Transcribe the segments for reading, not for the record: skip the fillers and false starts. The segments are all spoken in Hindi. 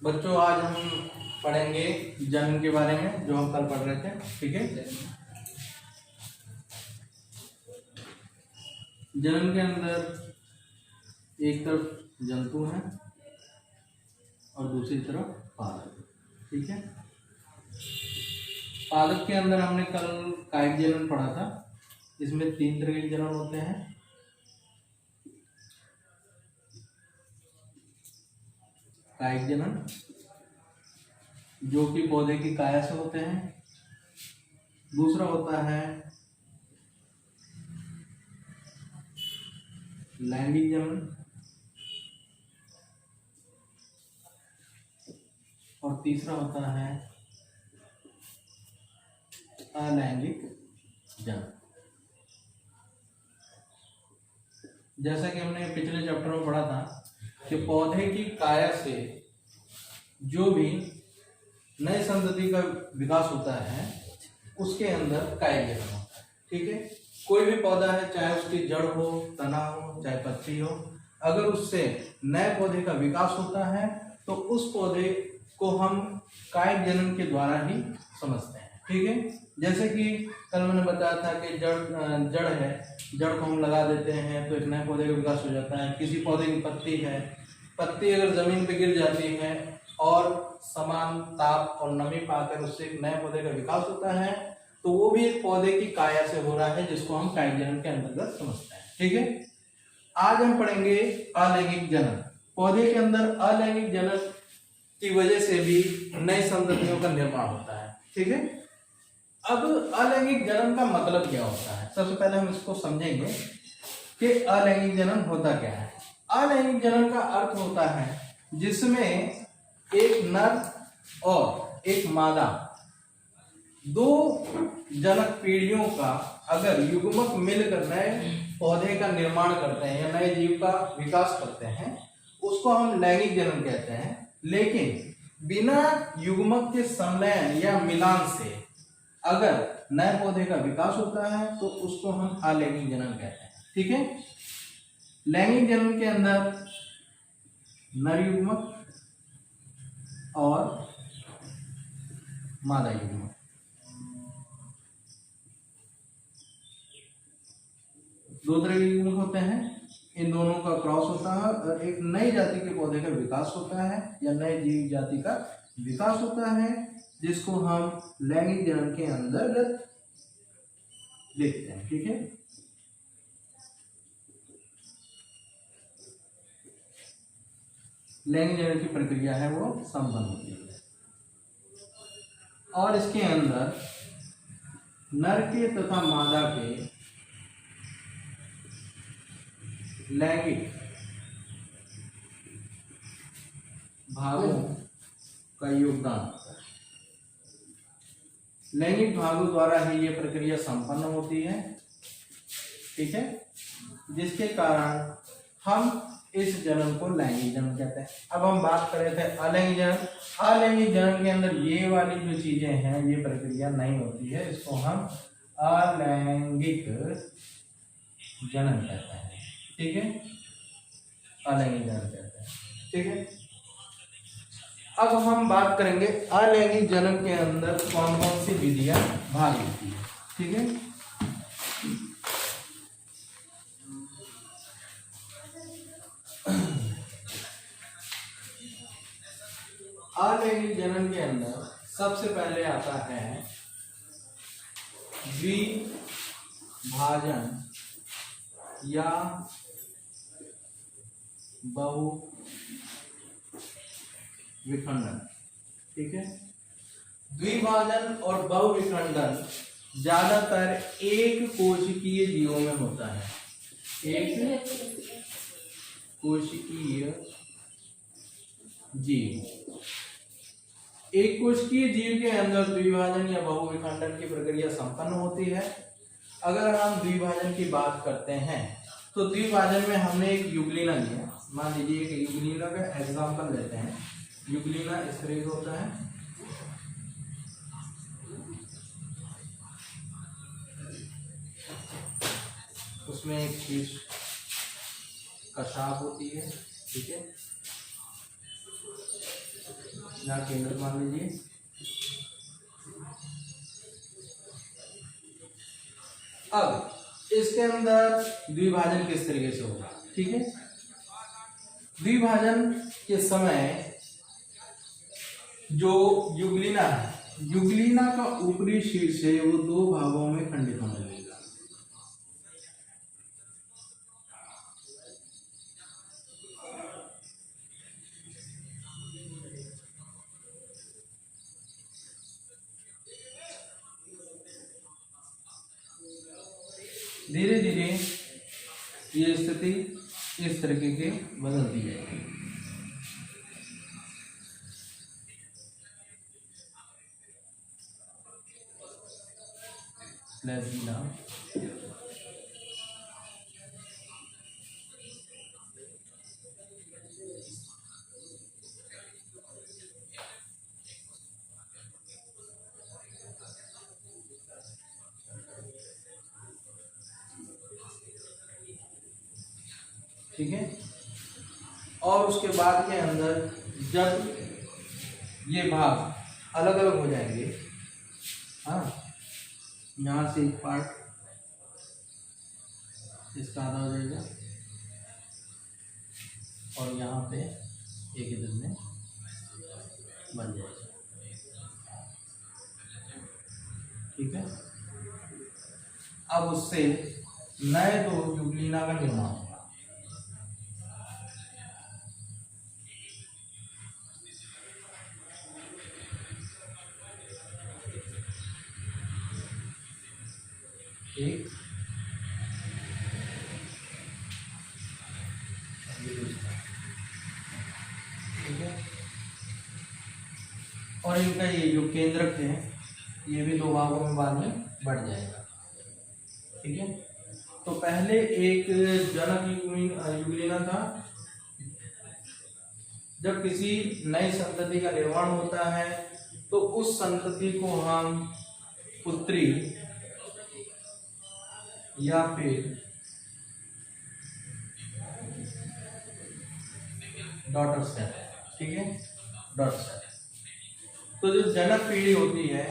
बच्चों आज हम पढ़ेंगे जनन के बारे में, जो हम कल पढ़ रहे थे। ठीक है, जनन के अंदर एक तरफ जंतु है और दूसरी तरफ पादप। ठीक है, पादप के अंदर हमने कल कायिक जनन पढ़ा था। इसमें 3 तरह के जनन होते हैं। कायिक जनन जो कि पौधे की काया से होते हैं। दूसरा होता है लैंगिक जनन और तीसरा होता है अलैंगिक जनन। जैसा कि हमने पिछले चैप्टर में पढ़ा था कि पौधे की काया से जो भी नए संतति का विकास होता है उसके अंदर कायिक जनन होता है। ठीक है, कोई भी पौधा है, चाहे उसकी जड़ हो, तना हो, चाहे पत्ती हो, अगर उससे नए पौधे का विकास होता है तो उस पौधे को हम कायिक जनन के द्वारा ही समझते हैं। ठीक है, जैसे कि कल मैंने बताया था कि जड़ है, जड़ को हम लगा देते हैं तो एक नए पौधे का विकास हो जाता है। किसी पौधे की पत्ती है, पत्ती अगर जमीन पे गिर जाती है और समान ताप और नमी पाकर उससे एक नए पौधे का विकास होता है, तो वो भी एक पौधे की काया से हो रहा है, जिसको हम कायिक जनन के अंतर्गत समझते हैं। ठीक है, आज हम पढ़ेंगे अलैंगिक जनन। पौधे के अंदर अलैंगिक जनन की वजह से भी नए संततियों का निर्माण होता है। ठीक है, अब अलैंगिक जनन का मतलब क्या होता है, सबसे पहले हम इसको समझेंगे कि अलैंगिक जनन होता क्या है। अलैंगिक जनन का अर्थ होता है जिसमें एक नर और एक मादा दो जनक पीढ़ियों का अगर युग्मक मिलकर नए पौधे का निर्माण करते हैं या नए जीव का विकास करते हैं, उसको हम लैंगिक जनन कहते हैं। लेकिन बिना युग्मक के संलयन या मिलान से अगर नए पौधे का विकास होता है तो उसको हम अलैंगिक जनन कहते हैं। ठीक है, लैंगिक जनन के अंदर नर युग्मक और मादा युग्मक, दो तरह के युग्मक होते हैं। इन दोनों का क्रॉस होता है और एक नई जाति के पौधे का विकास होता है या नए जीव जाति का विकास होता है, जिसको हम लैंगिक जनन के अंतर्गत देखते हैं। ठीक है, लैंगिक जनन की प्रक्रिया है वो संपन्न होती है और इसके अंदर नर के तथा मादा के लैंगिक भागों का योगदान होता है। लैंगिक भागों द्वारा ही ये प्रक्रिया संपन्न होती है। ठीक है, जिसके कारण हम इस जनन को लैंगिक जनन कहते हैं। अब हम बात कर रहे थे अलैंगिक जनन। अलैंगिक जनन के अंदर ये वाली जो चीजें हैं, ये प्रक्रिया नहीं होती है, इसको हम अलैंगिक जनन कहते हैं। ठीक है, अलैंगिक जनन कहते हैं। ठीक है, अब हम बात करेंगे अलैंगिक जनन के अंदर कौन कौन सी विधियां भाग लेती है। ठीक है, अलैंगिक जनन के अंदर सबसे पहले आता है द्विभाजन या बहुविखंडन। ठीक है, द्विभाजन और बहुविखंडन ज्यादातर एक कोशिकीय जीवों में होता है। एक कोशिकीय जीव, एक कोशिकीय जीव के अंदर द्विभाजन या बहुविखंडन की प्रक्रिया संपन्न होती है। अगर हम द्विभाजन की बात करते हैं तो द्विभाजन में हमने एक युग्लिना लिया। मान लीजिए कि युग्लिना का एग्जांपल लेते हैं। युग्लिना इस तरह का होता है। उसमें एक शीर्ष कशाप होती है। ठीक है, यहाँ केंद्र मान लीजिए। अब इसके अंदर द्विभाजन किस तरीके से होगा, ठीक है। द्विभाजन के समय जो युगलिना है, युगलिना का ऊपरी शीर्ष है वो दो भागों में खंडित होने लगेगा। धीरे धीरे ये स्थिति इस तरीके के बदलती जाएगी। फ्लैजिला ठीक है। और उसके बाद के अंदर जब ये भाग अलग अलग हो जाएंगे, हाँ, यहाँ से एक पार्ट इसका आधा हो जाएगा और यहाँ पे एक इधर में बन जाएगा, ठीक है। अब उससे नए दो युगलिना का निर्माण होगा। एक ठीक है। और इनका ये जो केंद्रक है ये भी दो भागों में बाद में बढ़ जाएगा, ठीक है। तो पहले एक जनक युगलिना था। जब किसी नई संतति का निर्माण होता है तो उस संतति को हम पुत्री या फिर डॉटर सेल, ठीक है, डॉटर सेल। तो जो जनक पीढ़ी होती है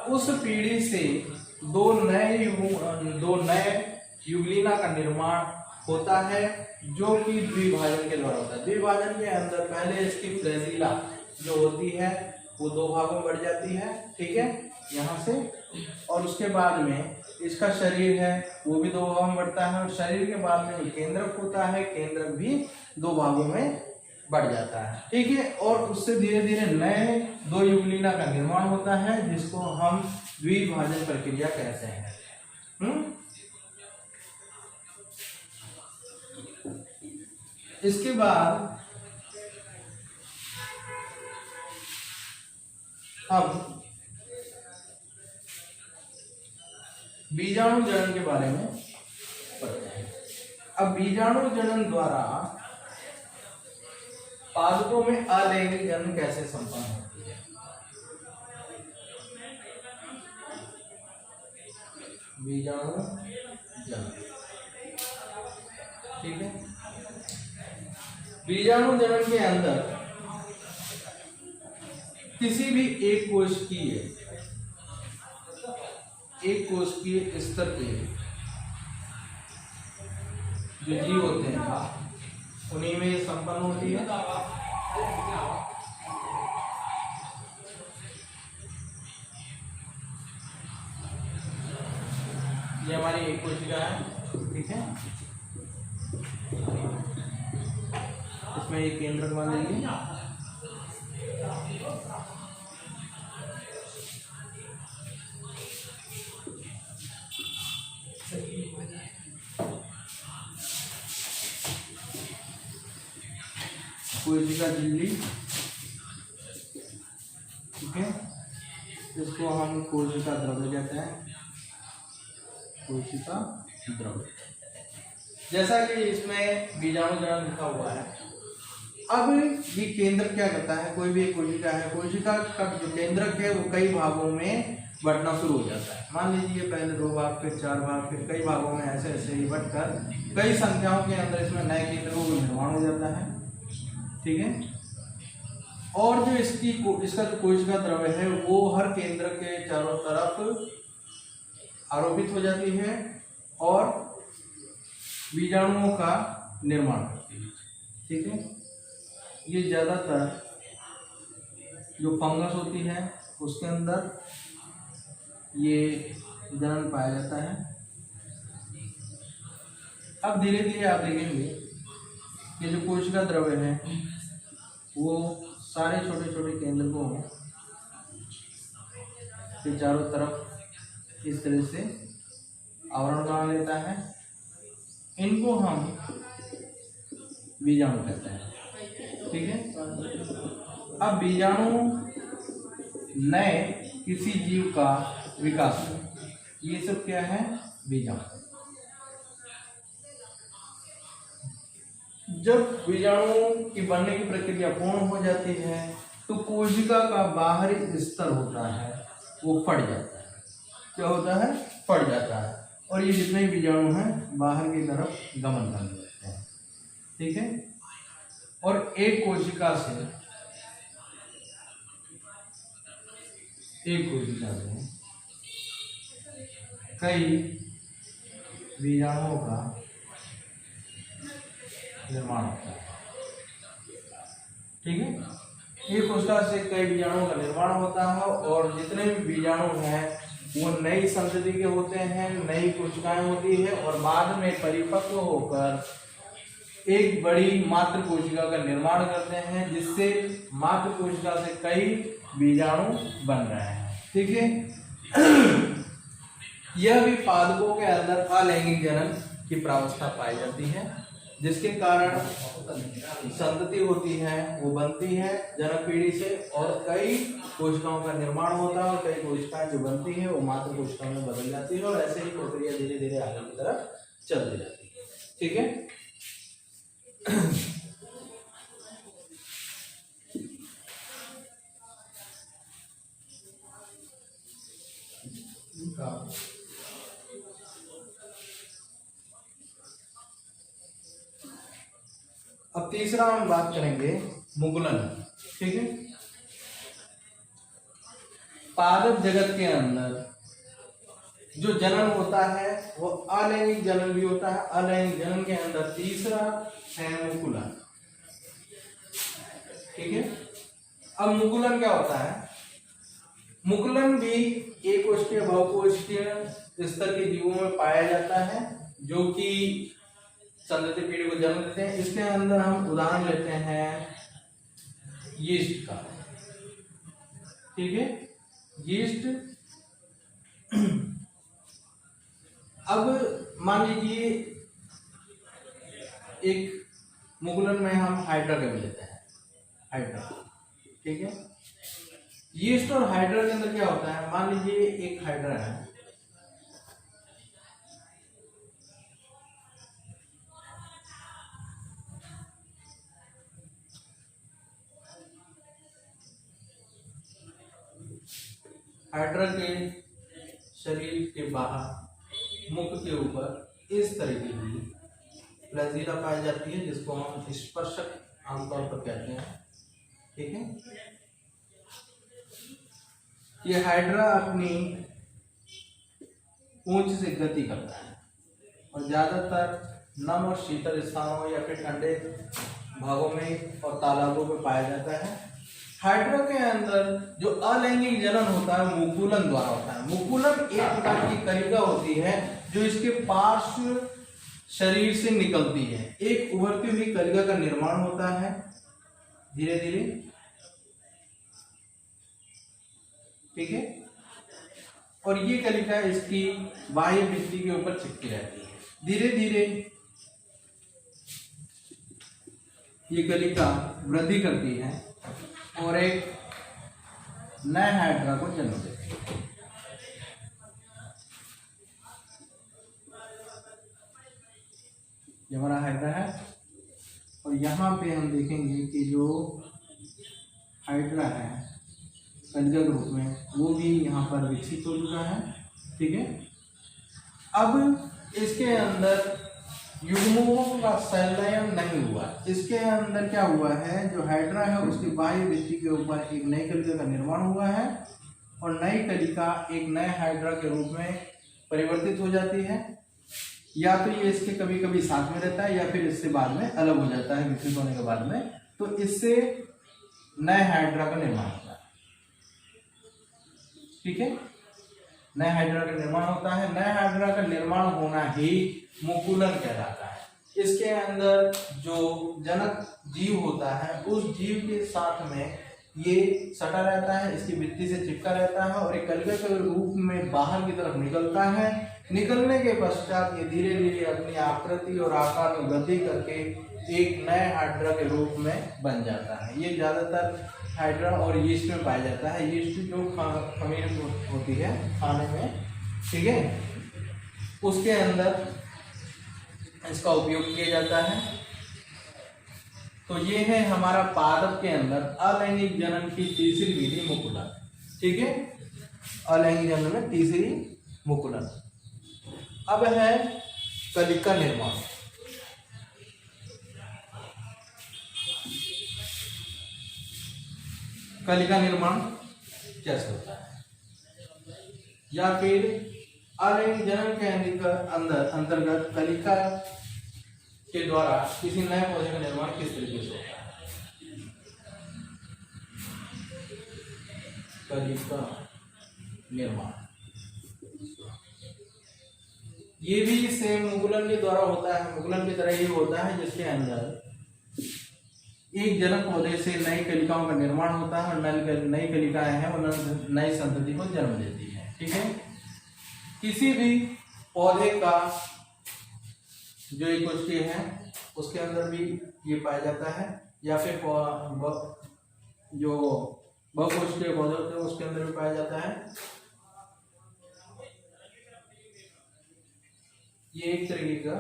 उस पीढ़ी से दो नए युगलिना का निर्माण होता है जो कि द्विभाजन के द्वारा होता है। द्विभाजन के अंदर पहले इसकी फ्लैजिला जो होती है वो दो भागों में बढ़ जाती है, ठीक है, यहाँ से। और उसके बाद में इसका शरीर है वो भी दो भागों में बढ़ता है और शरीर के बाद में जो केंद्रक होता है, केंद्रक भी दो भागों में बढ़ जाता है, ठीक है। और उससे धीरे धीरे नए दो युगलिना का निर्माण होता है जिसको हम द्विभाजन प्रक्रिया कहते हैं। इसके बाद अब बीजाणु जनन के बारे में पढ़ते हैं। अब बीजाणु जनन द्वारा पादपों में अलैंगिक जनन कैसे संपन्न होती है। बीजाणु जनन, ठीक है। बीजाणु जनन के अंदर किसी भी एक कोशिकीय स्तर पे जो जीव होते हैं उन्हीं में संपन्न होती है। ये हमारी एक कोशिका है, ठीक है। इसमें एक केंद्रक मान लीजिए, कोशिका झिल्ली, ठीक है। इसको हम कोशिका द्रव्य कहते हैं, कोशिका द्रव्य। जैसा कि इसमें बीजाणु जनन लिखा हुआ है। अब ये केंद्र क्या करता है, कोई भी एक कोशिका है, कोशिका का जो केंद्रक है वो कई भागों में बढ़ना शुरू हो जाता है। मान लीजिए पहले 2 भाग, फिर 4 भाग, फिर कई भागों में ऐसे ऐसे ही बढ़कर कई संख्याओं के अंदर इसमें नए केंद्रों का निर्माण हो जाता है, ठीक है। और जो इसका जो कोशिका द्रव्य है वो हर केंद्र के चारों तरफ आरोपित हो जाती है और बीजाणुओं का निर्माण करती है। ठीक है, ये ज़्यादातर जो फंगस होती है उसके अंदर ये जनन पाया जाता है। अब धीरे धीरे आप देखेंगे कि जो कोशिका द्रव्य है वो सारे छोटे छोटे केंद्रकों के चारों तरफ इस तरह से आवरण बना लेता है। इनको हम बीजाणु कहते हैं। ठीक है, अब बीजाणु नए किसी जीव का विकास, ये सब क्या है? बीजाणु। जब बीजाणु की बनने की प्रक्रिया पूर्ण हो जाती है तो कोशिका का बाहरी स्तर होता है वो फट जाता है। क्या होता है? फट जाता है और ये जितने भी बीजाणु हैं बाहर की तरफ गमन करने लगते हैं। ठीक है, और एक कोशिका से कई बीजाणुओं का निर्माण होता है। ठीक है, एक कोशिका से कई बीजाणुओं का निर्माण होता है और जितने भी बीजाणु हैं वो नई संतति के होते हैं, नई कोशिकाएं होती है और बाद में परिपक्व होकर एक बड़ी मातृ कोशिका का निर्माण करते हैं जिससे मातृ कोशिका से कई बीजाणु बन रहे हैं। ठीक है, यह भी पादपों के अंदर अलैंगिक जनन की प्रावस्था पाई जाती है जिसके कारण संतति होती है वो बनती है जनक पीढ़ी से और कई कोशिकाओं का निर्माण होता है और कई कोशिकाएं जो बनती है वो मातृ कोशिकाओं में बदल जाती है और ऐसे ही प्रक्रिया धीरे धीरे आगे की तरफ चलती जाती है। ठीक है, अब तीसरा हम बात करेंगे मुकुलन। ठीक है, पादप जगत के अंदर जो जनन होता है वो अलैंगिक जनन भी होता है। अलैंगिक जनन के अंदर तीसरा है मुकुलन। ठीक है, अब मुकुलन क्या होता है? मुकुलन भी एक कोशिकीय बहुकोशिकीय स्तर के जीवों में पाया जाता है जो कि संतति पीढ़ी को जन्म देते हैं। इसके अंदर हम उदाहरण लेते हैं यीस्ट का। ठीक है, यीस्ट। अब मान लीजिए एक मुकुलन में हम हाइड्रा का भी लेते हैं, हाइड्रा। ठीक है, यीस्ट और हाइड्रा के अंदर क्या होता है? मान लीजिए एक हाइड्रा है, हाइड्रा के शरीर के बाहर मुख के ऊपर इस तरीके की फ्लैजिला पाई जाती है जिसको हम स्पर्शक आमतौर पर कहते हैं। ठीक है, ये हाइड्रा अपनी पूंछ से गति करता है और ज्यादातर नम और शीतल स्थानों या फिर ठंडे भागों में और तालाबों में पाया जाता है। हाइड्रा के अंदर जो अलैंगिक जनन होता है मुकुलन द्वारा होता है। मुकुलन एक प्रकार की कलिका होती है जो इसके पार्श्व शरीर से निकलती है। एक उभरती हुई कलिका का निर्माण होता है धीरे धीरे। ठीक है, और ये कलिका इसकी बाह्य भित्ति के ऊपर चिपकी रहती है। धीरे धीरे ये कलिका वृद्धि करती है और एक नए हाइड्रा को जन्म देती है। ये हमारा हाइड्रा है और यहाँ पे हम देखेंगे कि जो हाइड्रा है कलिका के रूप में वो भी यहाँ पर विकसित हो चुका है। ठीक है, अब इसके अंदर युग्मकों का संलयन नहीं हुआ। इसके अंदर क्या हुआ है, जो हाइड्रा है उसकी बाह्य भित्ति के ऊपर एक नई कलिका का निर्माण हुआ है और नई कलिका एक नए हाइड्रा के रूप में परिवर्तित हो जाती है। या तो ये इसके कभी कभी साथ में रहता है या फिर इससे बाद में अलग हो जाता है विकसित होने के बाद में, तो इससे नए हाइड्रा का निर्माण होता है। ठीक है, नए हाइड्रा का निर्माण होता है। नए हाइड्रा का निर्माण होना ही मुकुलन कहलाता है। इसके अंदर जो जनक जीव होता है उस जीव के साथ में ये सटा रहता है, इसकी भित्ति से चिपका रहता है और एक कलिका के रूप में बाहर की तरफ निकलता है। निकलने के पश्चात ये धीरे धीरे अपनी आकृति और आकार में वृद्धि करके एक नए हाइड्रा के रूप में बन जाता है। ये ज्यादातर हाइड्रा और यीस्ट में पाया जाता है। यीस्ट जो खमीर होती है खाने में, ठीक है, उसके अंदर इसका उपयोग किया जाता है। तो ये है हमारा पादप के अंदर अलैंगिक जनन की तीसरी विधि मुकुलन। ठीक है, अलैंगिक जनन में तीसरी मुकुलन। अब है कलिका निर्माण। कलिका निर्माण कैसे होता है, या फिर अलैंगिक जनन के अंतर्गत कलिका के द्वारा किसी नए पौधे का निर्माण किस तरीके से होता है। कलिका निर्माण ये भी सेम मुकुलन के द्वारा होता है। मुकुलन की तरह ही होता है, जिसके अंदर एक जनक पौधे से नई कलिकाओं का निर्माण होता है और नई कलिकाएं हैं वो नई संतति को जन्म देती है। ठीक है, किसी भी पौधे का जो एक कोशिका है उसके अंदर भी ये पाया जाता है, या फिर जो बहुकोशिकीय पौधे होते हैं उसके अंदर भी पाया जाता है। ये एक तरीके का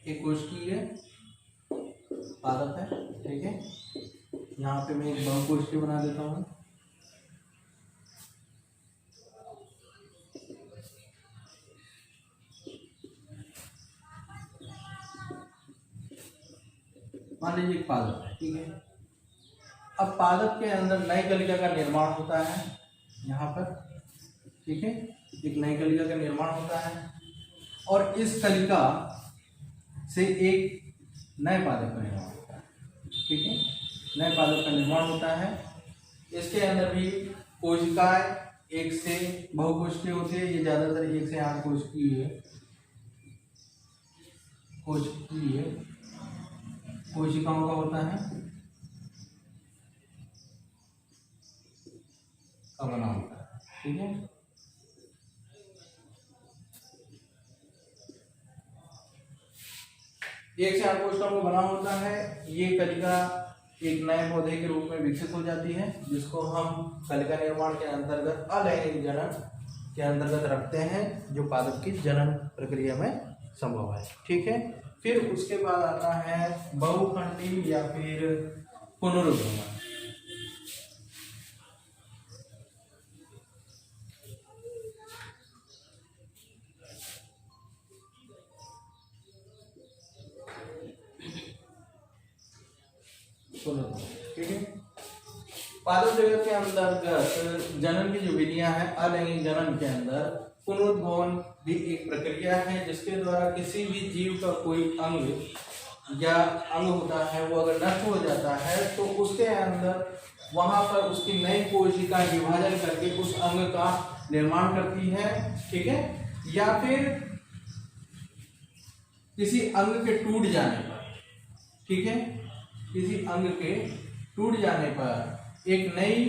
एक कोशिकीय पादप है। ठीक है, यहाँ पे मैं एक बहुकोशिकीय बना देता हूँ। मान लीजिए एक पादप है। ठीक है, अब पादप के अंदर नई कलिका का निर्माण होता है यहाँ पर। ठीक है, एक नई कलिका का निर्माण होता है और इस कलिका से एक नए पादप का निर्माण होता है। ठीक है, नए पादप का निर्माण होता है। इसके अंदर भी कोशिकाएं एक से बहुकोशिकीय होती है। ये ज्यादातर 1 से 8 कोशिकाओं का होता है का बना होता है। ठीक है, एक से 8 कोशिकाओं का बना होता है। ये कलिका एक नए पौधे के रूप में विकसित हो जाती है, जिसको हम कलिका निर्माण के अंतर्गत अलैंगिक जनन के अंतर्गत रखते हैं, जो पादप की जनन प्रक्रिया में संभव है। ठीक है, फिर उसके बाद आता है बहुखंडी या फिर पुनरुद्गमन। ठीक है, पादप जगत के अंतर्गत जनन की जो विधियां हैं, अलैंगिक जनन के अंदर पुनरुद्भवन भी एक प्रक्रिया है, जिसके द्वारा किसी भी जीव का कोई अंग या अंग होता है वो अगर नष्ट हो जाता है तो उसके अंदर वहां पर उसकी नई कोशिका विभाजन करके उस अंग का निर्माण करती है। ठीक है, या फिर किसी अंग के टूट जाने पर, ठीक है, किसी अंग के टूट जाने पर एक नई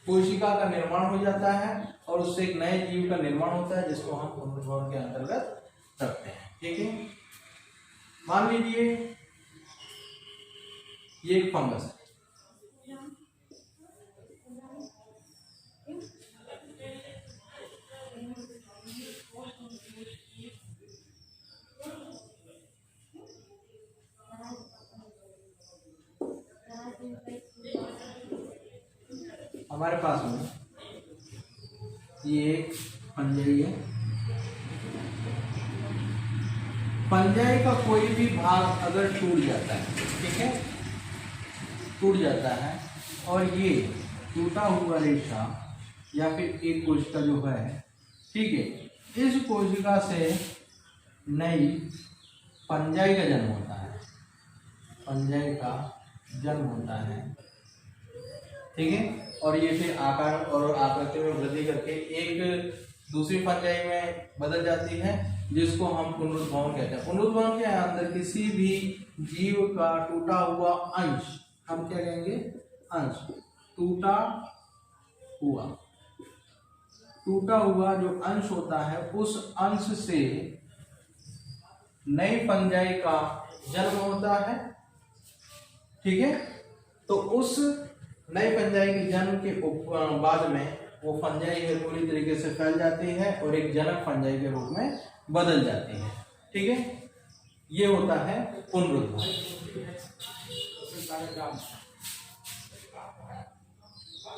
कोशिका का निर्माण हो जाता है और उससे एक नए जीव का निर्माण होता है, जिसको हम पुनरुद्भवन के अंतर्गत रखते हैं। ठीक है, मान लीजिए ये एक फंगस है। हमारे पास में ये एक फंजाई है। फंजाई का कोई भी भाग अगर टूट जाता है, ठीक है, टूट जाता है और ये टूटा हुआ रेशा या फिर एक कोशिका जो है, ठीक है, इस कोशिका से नई फंजाई का जन्म होता है, फंजाई का जन्म होता है, ठीक है। और ये फिर आकार और आकृति में वृद्धि करके एक दूसरी फंजाई में बदल जाती है, जिसको हम पुनरुद्भवन कहते हैं। पुनरुद्भवन के अंदर किसी भी जीव का टूटा हुआ अंश, हम क्या कहेंगे, अंश, टूटा हुआ जो अंश होता है, उस अंश से नई फंजाई का जन्म होता है, ठीक है। तो उस नई फंजाई के जन्म के बाद में वो फंजाई है पूरी तरीके से फैल जाती है और एक जनक फंजाई के रूप में बदल जाती है, ठीक है। ये होता है पुनरुद्भव।